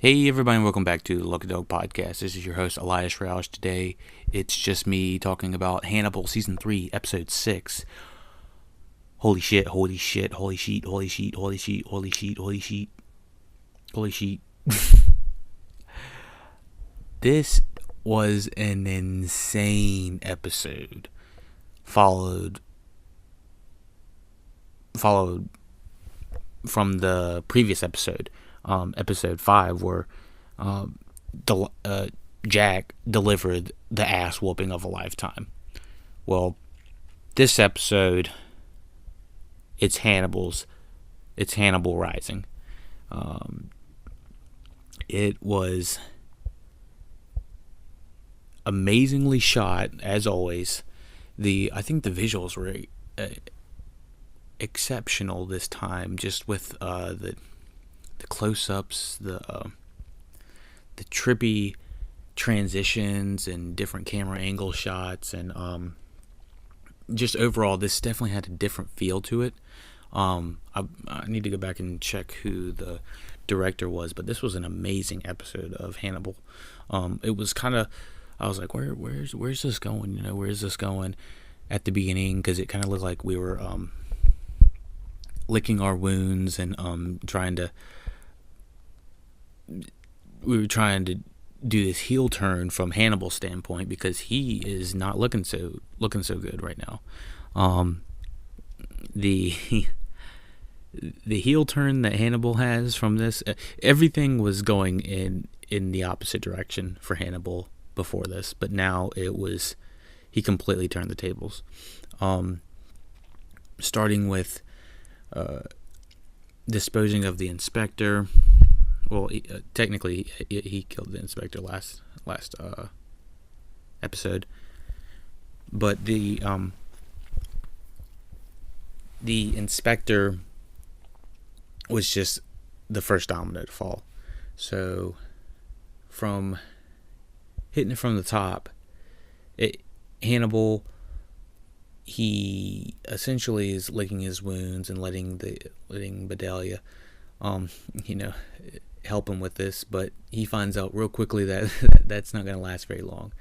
Hey everybody, and welcome back to the LuckyDogpodcast. This is your host, Elias Rauch. Today, it's just me talking about Hannibal Season 3, Episode 6. Holy shit, holy shit, holy sheet, holy sheet, holy sheet, holy sheet, holy sheet, holy sheet. This was an insane episode. Followed from the previous episode. Episode 5, where Jack delivered the ass whooping of a lifetime. Well, this episode, it's Hannibal rising. It was amazingly shot, as always. I think the visuals were exceptional this time, just with the close-ups, the trippy transitions and different camera angle shots, and just overall, this definitely had a different feel to it. I need to go back and check who the director was, but this was an amazing episode of Hannibal. It was kind of, I was like, where's this going? Where's this going at the beginning? Because it kind of looked like we were licking our wounds and trying to do this heel turn from Hannibal's standpoint, because he is not looking so good right now. The heel turn that Hannibal has from this, everything was going in the opposite direction for Hannibal before this, but now he completely turned the tables. Starting with disposing of the inspector. Well, technically, he killed the inspector last episode, but the inspector was just the first domino to fall. So, from hitting it from the top, Hannibal, he essentially is licking his wounds and letting Bedelia, help him with this, but he finds out real quickly that that's not going to last very long.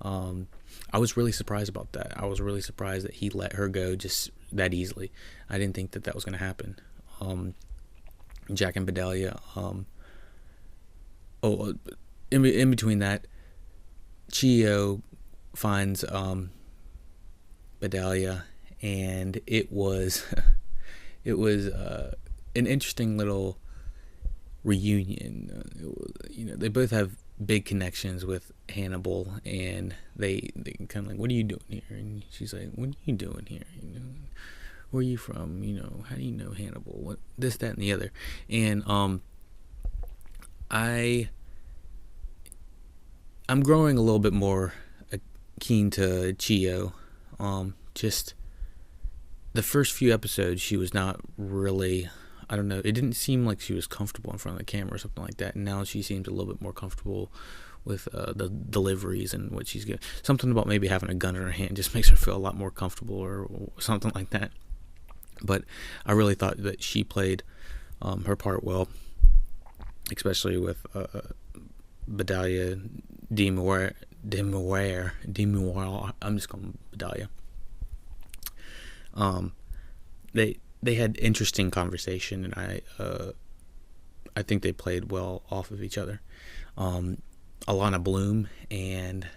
I was really surprised about that. I was really surprised that he let her go just that easily. I didn't think that was going to happen. Jack and Bedelia. In between that, Chio finds Bedelia, and it was an interesting little reunion. They both have big connections with Hannibal, and they kind of like, what are you doing here? And she's like, what are you doing here? Where are you from? How do you know Hannibal? What, this, that, and the other. And I'm growing a little bit more keen to Chio. Just the first few episodes, she was not really, I don't know, it didn't seem like she was comfortable in front of the camera or something like that, and now she seems a little bit more comfortable with the deliveries and what she's getting. Something about maybe having a gun in her hand just makes her feel a lot more comfortable, or something like that. But I really thought that she played her part well, especially with Bedelia Demoire. I'm just calling Bedelia. They had interesting conversation, and I think they played well off of each other. Alana Bloom and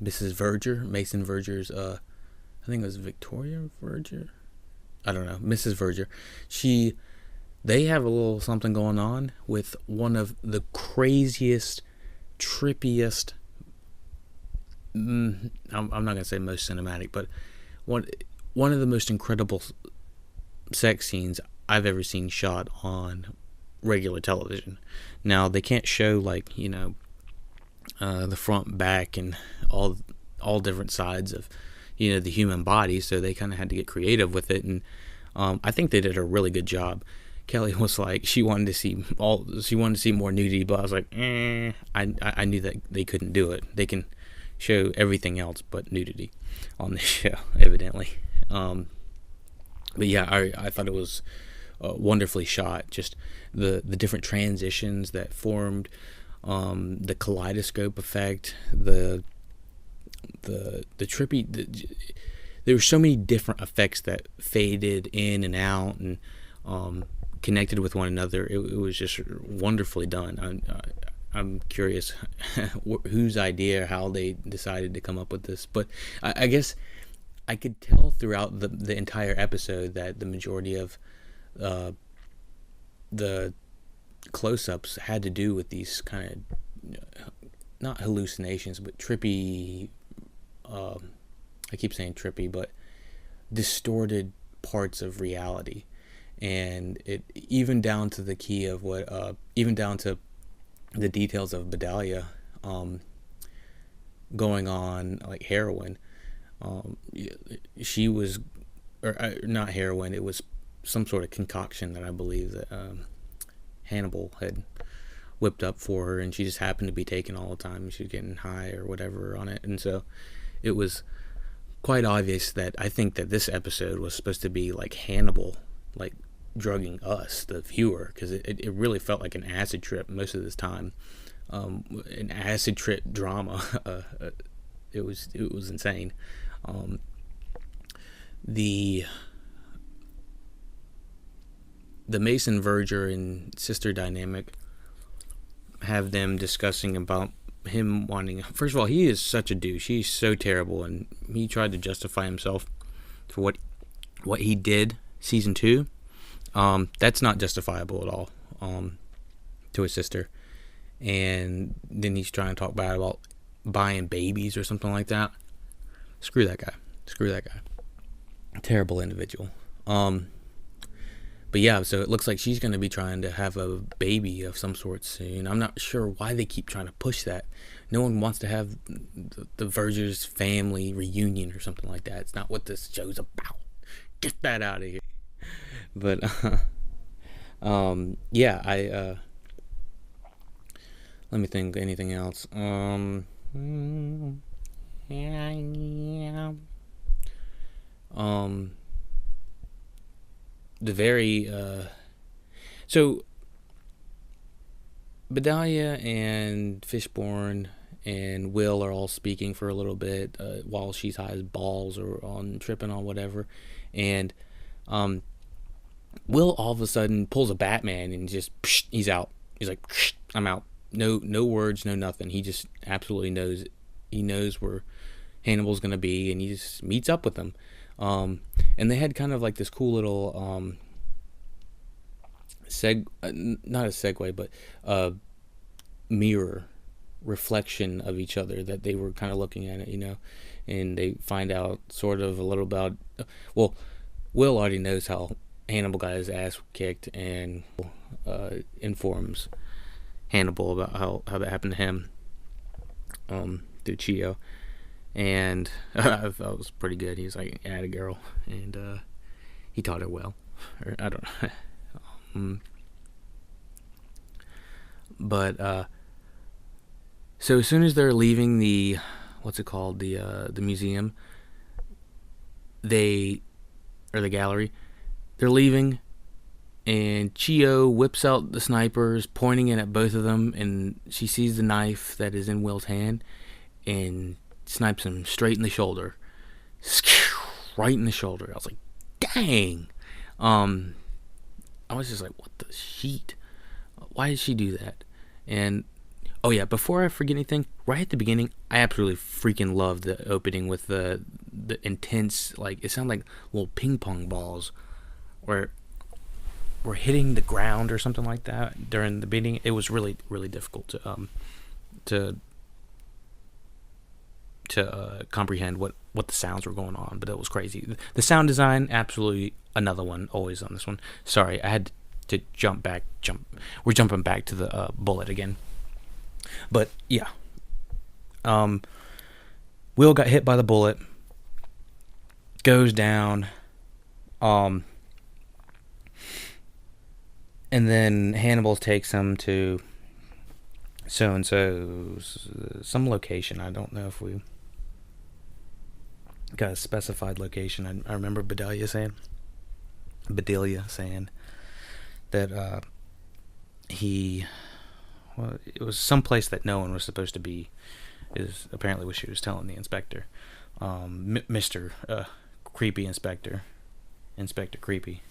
Mrs. Verger, Mason Verger's, I think it was Victoria Verger. I don't know, Mrs. Verger. They have a little something going on with one of the craziest, trippiest, I'm not going to say most cinematic, but one of the most incredible sex scenes I've ever seen shot on regular television. Now, they can't show, like, the front, back, and all different sides of, the human body, so they kind of had to get creative with it, and I think they did a really good job. Kelly was like, she wanted to see more nudity, but I was like, I knew that they couldn't do it. They can show everything else but nudity on this show, evidently. But yeah, I thought it was wonderfully shot. Just the different transitions that formed, the kaleidoscope effect, the trippy. There were so many different effects that faded in and out and connected with one another. It was just wonderfully done. I'm curious whose idea, how they decided to come up with this. But I guess I could tell throughout the entire episode that the majority of the close-ups had to do with these kind of, not hallucinations, but trippy, I keep saying trippy, but distorted parts of reality. And it even down to the key of even down to the details of Bedalia going on like heroin. She was, or not heroin, it was some sort of concoction that I believe that Hannibal had whipped up for her, and she just happened to be taking all the time. She was getting high or whatever on it, and so it was quite obvious that I think that this episode was supposed to be like Hannibal, like drugging us, the viewer, because it really felt like an acid trip most of this time, an acid trip drama. It was insane. The Mason Verger and sister dynamic have them discussing about him wanting. First of all, he is such a douche. He's so terrible, and he tried to justify himself for what he did season 2. That's not justifiable at all to his sister. And then he's trying to talk bad about buying babies or something like that. Screw that guy. Terrible individual. But yeah, so it looks like she's going to be trying to have a baby of some sort soon. I'm not sure why they keep trying to push that. No one wants to have the Verger's family reunion or something like that. It's not what this show's about. Get that out of here. But yeah, let me think. Anything else? The very so Bedalia and Fishborn and Will are all speaking for a little bit while she's high as balls or on tripping on whatever, and Will all of a sudden pulls a Batman and just he's out. He's like, I'm out. No words, no nothing. He just absolutely knows. He knows where Hannibal's gonna be, and he just meets up with them. And they had kind of like this cool little not a segue, but mirror reflection of each other that they were kind of looking at it, and they find out sort of a little about. Well, Will already knows how Hannibal got his ass kicked, and informs Hannibal about how that happened to him through Chio. And I thought it was pretty good. He was like, I had a girl, and he taught her well. Or, I don't know. But so as soon as they're leaving the, what's it called, the museum, or the gallery, they're leaving, and Chio whips out the snipers, pointing it at both of them, and she sees the knife that is in Will's hand, and snipes him straight in the shoulder. Right in the shoulder. I was like, dang. I was just like, what the shit? Why did she do that? And, oh yeah, before I forget anything, right at the beginning, I absolutely freaking loved the opening with the intense, like, it sounded like little ping pong balls where we're hitting the ground or something like that during the beginning. It was really, really difficult to comprehend what the sounds were going on, but it was crazy. The sound design, absolutely another one, always on this one. Sorry, I had to jump. We're jumping back to the bullet again. But yeah, Will got hit by the bullet, goes down, and then Hannibal takes him to so-and-so's, some location. I don't know if we got a specified location. I remember Bedelia saying, that it was someplace that no one was supposed to be, is apparently what she was telling the inspector. Mr. Creepy Inspector Creepy.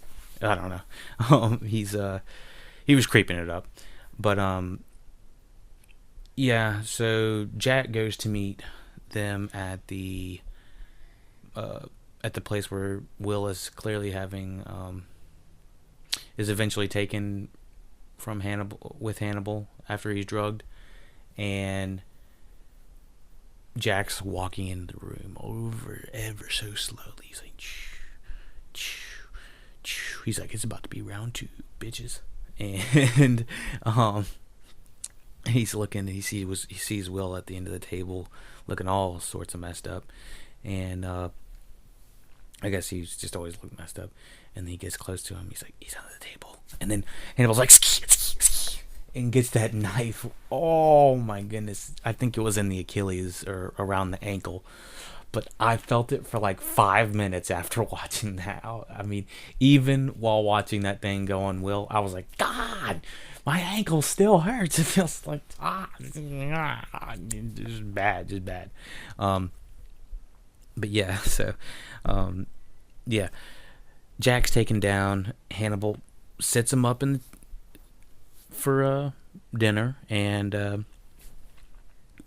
I don't know. He was creeping it up. But yeah, so Jack goes to meet them at the place where Will is clearly having is eventually taken from Hannibal after he's drugged, and Jack's walking into the room ever so slowly. He's like, shh, shh, shh. He's like, it's about to be round 2, bitches. And he's looking. He sees Will at the end of the table, looking all sorts of messed up, and I guess he's just always looked messed up. And then he gets close to him. He's like, he's on the table, and then Hannibal's like, and gets that knife. Oh my goodness! I think it was in the Achilles or around the ankle. But I felt it for like 5 minutes after watching that. I mean, even while watching that thing go on Will, I was like, God, my ankle still hurts. It feels like, just bad. But yeah, so, yeah. Jack's taken down. Hannibal sits him up for dinner, and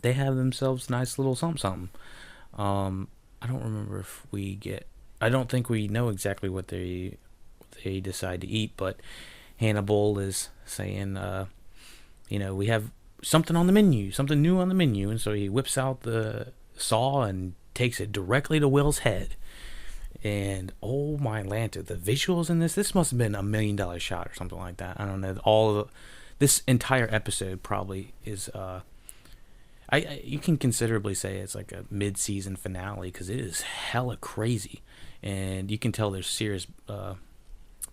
they have themselves a nice little something. I don't remember if I don't think we know exactly what they decide to eat, but Hannibal is saying, we have something on the menu, something new on the menu, and so he whips out the saw and takes it directly to Will's head. And oh my Lanta, the visuals in this must have been $1 million shot or something like that. I don't know. This entire episode probably is, you can considerably say it's like a mid-season finale, because it is hella crazy, and you can tell there's serious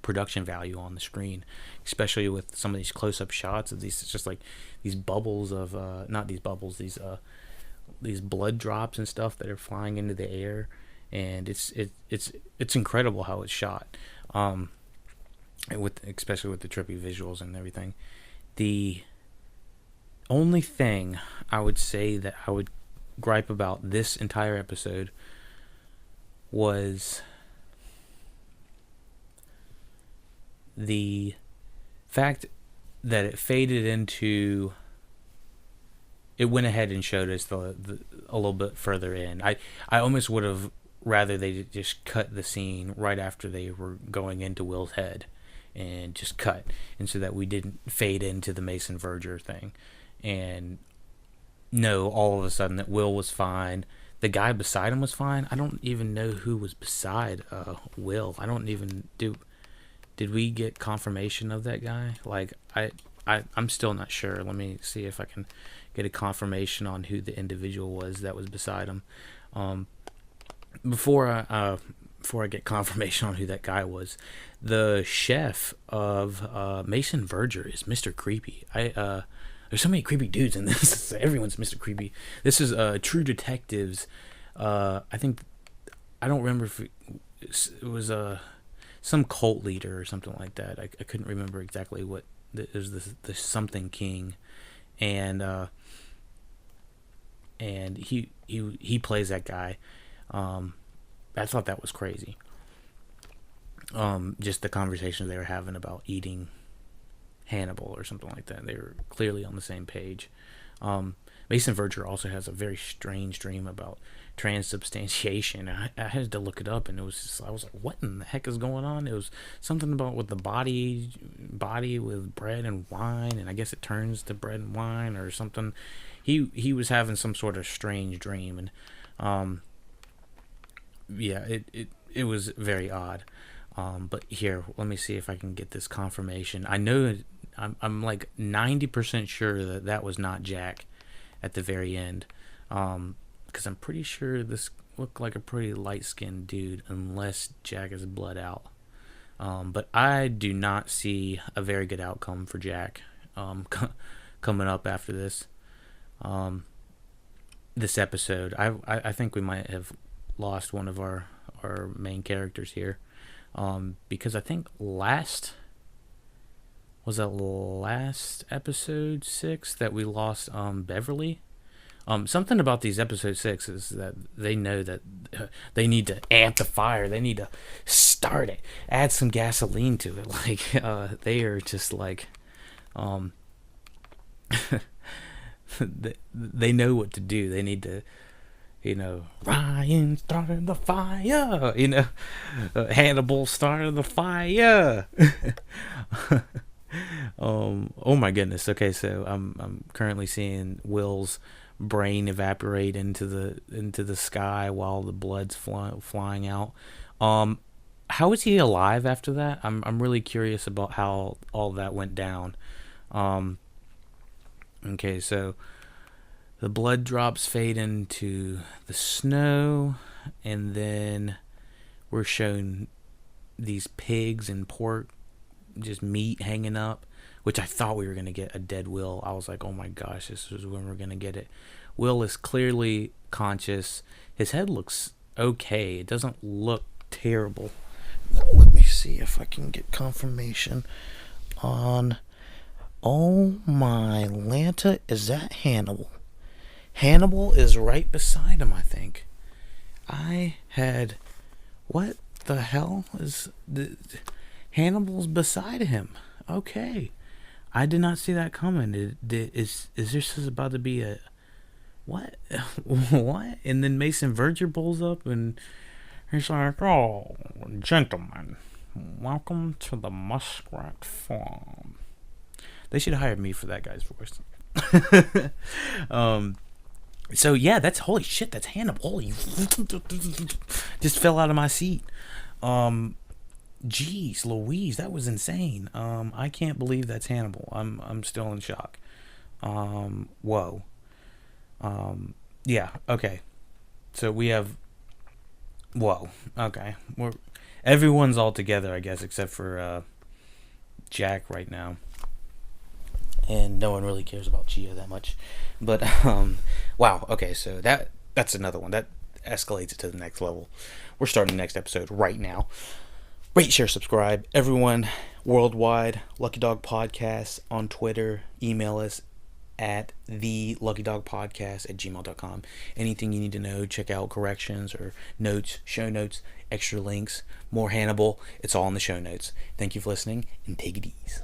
production value on the screen, especially with some of these close-up shots of these. It's just like these bubbles of not these bubbles, these blood drops and stuff that are flying into the air, and it's incredible how it's shot, especially with the trippy visuals and everything. The only thing I would say that I would gripe about this entire episode was the fact that it went ahead and showed us a little bit further in. I almost would have rather they just cut the scene right after they were going into Will's head, and just cut, and so that we didn't fade into the Mason Verger thing and know all of a sudden that Will was fine. The guy beside him was fine. I don't even know who was beside Will. I don't even did we get confirmation of that guy? Like I'm still not sure. Let me see if I can get a confirmation on who the individual was that was beside him. Before I get confirmation on who that guy was, the chef of Mason Verger is Mr. Creepy. There's so many creepy dudes in this. Everyone's Mr. Creepy. This is True Detectives. I think, I don't remember if it was some cult leader or something like that. I couldn't remember exactly what. It was the something king, and he plays that guy. I thought that was crazy. Just the conversations they were having about eating Hannibal or something like that. They were clearly on the same page. Mason Verger also has a very strange dream about transubstantiation. I had to look it up, and I was like, what in the heck is going on? It was something about with the body with bread and wine, and I guess it turns to bread and wine or something. He was having some sort of strange dream, and yeah, it was very odd. But here, let me see if I can get this confirmation. I know I'm like 90% sure that was not Jack at the very end, because I'm pretty sure this looked like a pretty light-skinned dude, unless Jack is bled out. But I do not see a very good outcome for Jack coming up after this episode. I think we might have lost one of our main characters here, because I think last was that last episode 6 that we lost Beverly? Something about these episode 6 is that they know that they need to amp the fire. They need to start it, add some gasoline to it. Like they are just like, they know what to do. They need to, Ryan started the fire. Hannibal started the fire. Oh my goodness. Okay, so I'm currently seeing Will's brain evaporate into the sky while the blood's flying out. How is he alive after that? I'm really curious about how all that went down. Okay, so the blood drops fade into the snow, and then we're shown these pigs and pork, just meat hanging up, which I thought we were going to get a dead Will. I was like, oh my gosh, this is when we're going to get it. Will is clearly conscious. His head looks okay. It doesn't look terrible. Let me see if I can get confirmation on... Oh my Lanta, is that Hannibal? Hannibal is right beside him, I think. What the hell is... Hannibal's beside him. Okay. I did not see that coming. Is this about to be a... What? What? And then Mason Verger pulls up and he's like, oh, gentlemen, welcome to the Muskrat Farm. They should have hired me for that guy's voice. So yeah, that's... Holy shit, that's Hannibal. Holy... Just fell out of my seat. Jeez Louise, that was insane. I can't believe that's Hannibal. I'm still in shock. Whoa. Yeah, okay. So we have... Whoa, okay. Everyone's all together, I guess, except for Jack right now. And no one really cares about Chia that much. But, wow, okay, so that's another one. That escalates it to the next level. We're starting the next episode right now. Rate, share, subscribe. Everyone worldwide, Lucky Dog Podcast on Twitter. Email us at theluckydogpodcast@gmail.com. Anything you need to know, check out corrections or notes, show notes, extra links, more Hannibal. It's all in the show notes. Thank you for listening, and take it easy.